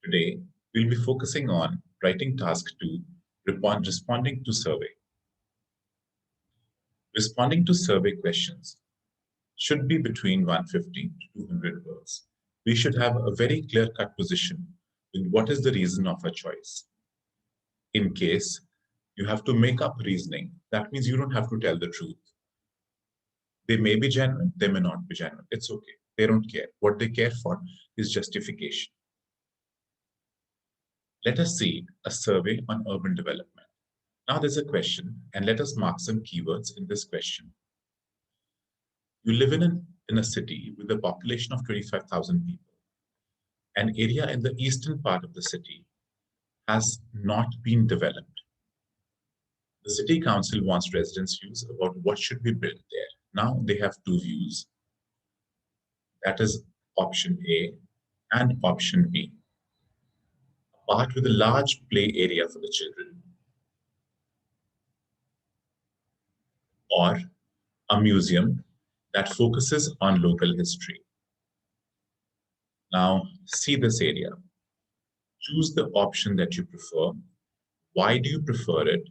Today, we'll be focusing on writing task 2, responding to survey. Responding to survey questions should be between 150 to 200 words. We should have a very clear-cut position with what is the reason of our choice. In case you have to make up reasoning, that means you don't have to tell the truth. They may be genuine, they may not be genuine. It's okay. They don't care. What they care for is justification. Let us see a survey on urban development. Now there's a question, and let us mark some keywords in this question. You live in a city with a population of 25,000 people. An area in the eastern part of the city has not been developed. The city council wants residents' views about what should be built there. Now they have two views. That is option A and option B. A park with a large play area for the children, or a museum that focuses on local history. Now, see this area. Choose the option that you prefer. Why do you prefer it?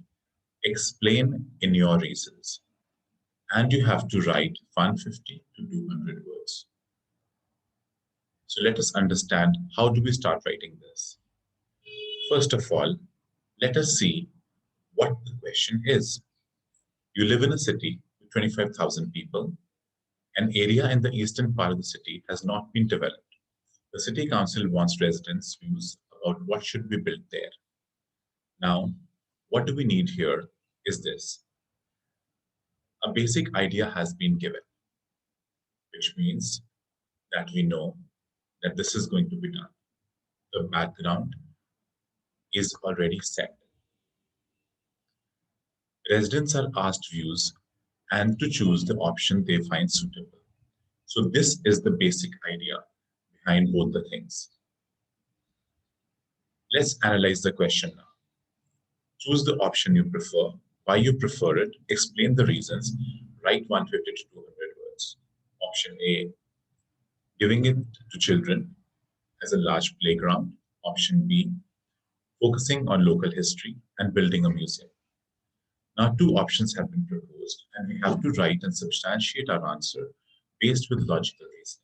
Explain in your reasons. And you have to write 150 to 200 words. So let us understand how do we start writing this. First of all, let us see what the question is. You live in a city with 25,000 people. An area in the eastern part of the city has not been developed. The city council wants residents' views about what should be built there. Now, what do we need here is this. A basic idea has been given, which means that we know that this is going to be done. The background is already set. Residents are asked views and to choose the option they find suitable. So this is the basic idea behind both the things. Let's analyze the question now. Choose the option you prefer, why you prefer it, explain the reasons, write 150 to 200 words. Option A, giving it to children as a large playground. Option B, focusing on local history and building a museum. Now, two options have been proposed, and we have to write and substantiate our answer based with logical reasoning.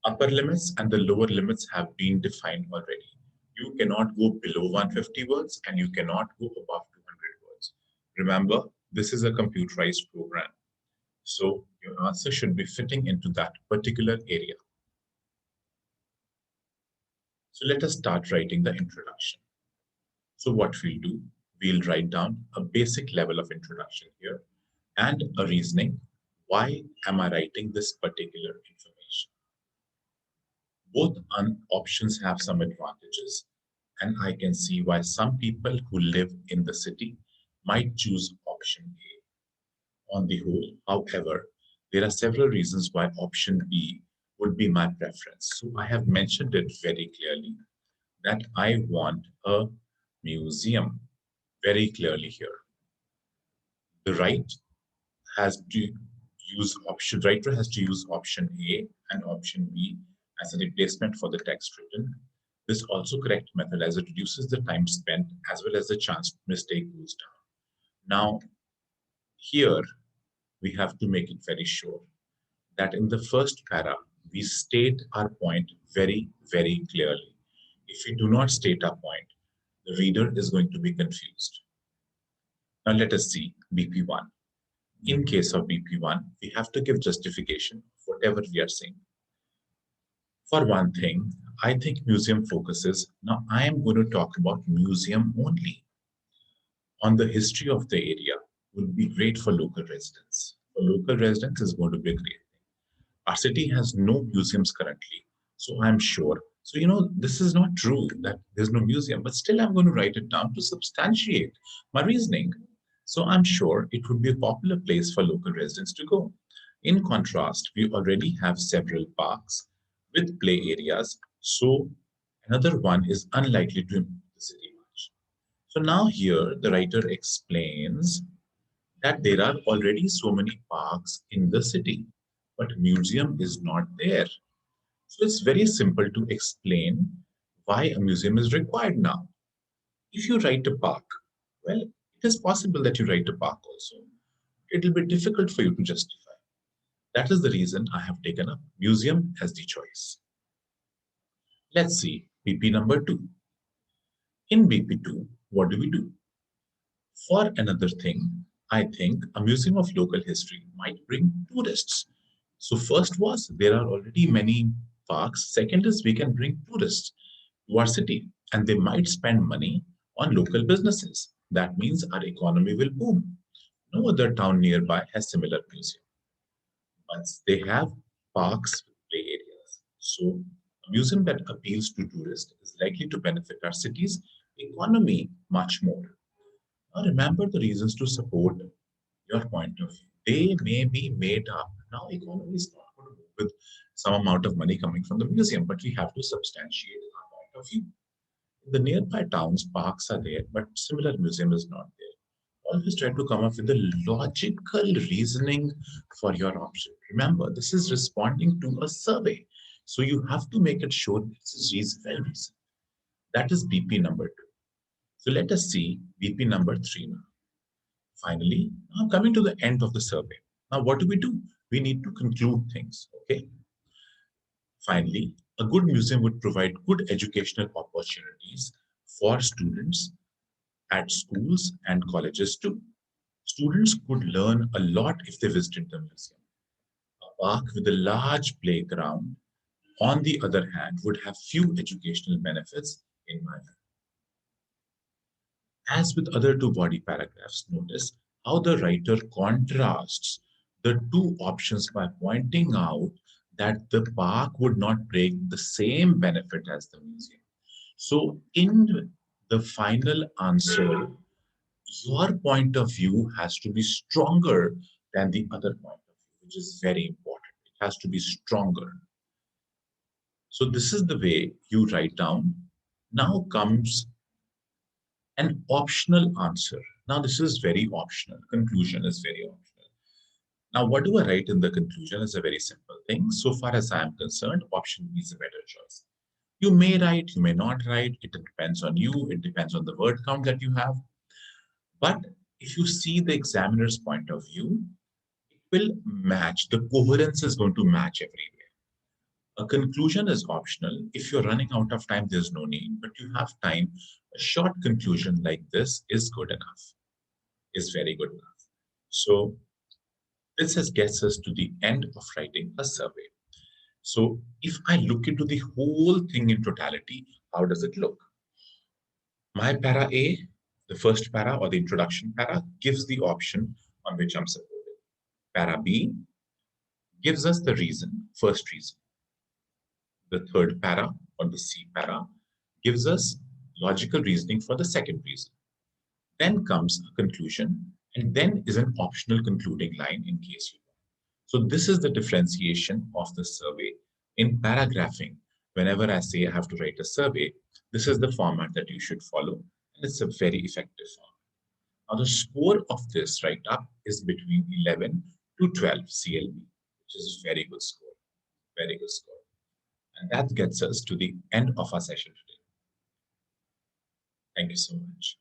Upper limits and the lower limits have been defined already. You cannot go below 150 words and you cannot go above 200 words. Remember, this is a computerized program. So your answer should be fitting into that particular area. So let us start writing the introduction. So what we'll do, we'll write down a basic level of introduction here and a reasoning. Why am I writing this particular information? Both options have some advantages, and I can see why some people who live in the city might choose option A. On the whole, however, there are several reasons why option B would be my preference. So I have mentioned it very clearly that I want a museum very clearly here. The writer has to use option A and option B as a replacement for the text written. This also correct method as it reduces the time spent as well as the chance mistake goes down. Now, here we have to make it very sure that in the first para, we state our point very, very clearly. If we do not state our point, the reader is going to be confused. Now let us see BP1. In case of BP1, we have to give justification for whatever we are saying. For one thing, I think museum focuses. Now I am going to talk about museum only. On the history of the area would be great for local residents. For local residents is going to be a great thing. Our city has no museums currently, so I'm sure. So, this is not true that there's no museum, but still I'm going to write it down to substantiate my reasoning. So I'm sure it would be a popular place for local residents to go. In contrast, we already have several parks with play areas, so another one is unlikely to improve the city much. So now here the writer explains that there are already so many parks in the city, but museum is not there. So it's very simple to explain why a museum is required now. If you write a park, well, it is possible that you write a park also. It will be difficult for you to justify. That is the reason I have taken up museum as the choice. Let's see BP number 2. In BP2, what do we do? For another thing, I think a museum of local history might bring tourists. So first was there are already many parks. Second is we can bring tourists to our city and they might spend money on local businesses. That means our economy will boom. No other town nearby has similar museum, but they have parks with play areas. So a museum that appeals to tourists is likely to benefit our city's economy much more. Now remember the reasons to support your point of view. They may be made up. Now economy is not going to move with some amount of money coming from the museum, but we have to substantiate our point of view. In the nearby towns, parks are there, but similar museum is not there. Always try to come up with a logical reasoning for your option. Remember, this is responding to a survey. So you have to make it sure this is reasonable reason. That is BP number 2. So let us see BP number 3 now. Finally, now coming to the end of the survey. Now, what do? We need to conclude things. Okay. Finally, a good museum would provide good educational opportunities for students at schools and colleges too. Students could learn a lot if they visited the museum. A park with a large playground, on the other hand, would have few educational benefits in my view. As with other two body paragraphs, notice how the writer contrasts the two options by pointing out that the park would not bring the same benefit as the museum. So, in the final answer, your point of view has to be stronger than the other point of view, which is very important. It has to be stronger. So, this is the way you write down. Now comes an optional answer. Now, this is very optional. Conclusion is very optional. Now, what do I write in the conclusion is a very simple thing. So far as I am concerned, option B is a better choice. You may write, you may not write. It depends on you. It depends on the word count that you have. But if you see the examiner's point of view, it will match. The coherence is going to match everywhere. A conclusion is optional. If you're running out of time, there's no need, but you have time. A short conclusion like this is good enough, is very good enough. So this gets us to the end of writing a survey. So if I look into the whole thing in totality, how does it look? My para A, the first para or the introduction para, gives the option on which I'm supported. Para B gives us the reason, first reason. The third para or the C para gives us logical reasoning for the second reason. Then comes a conclusion, and then is an optional concluding line in case you want. So this is the differentiation of the survey in paragraphing. Whenever I say I have to write a survey, this is the format that you should follow, and it's a very effective format. Now the score of this write-up is between 11 to 12 CLB, which is very good score, very good score. And that gets us to the end of our session today. Thank you so much.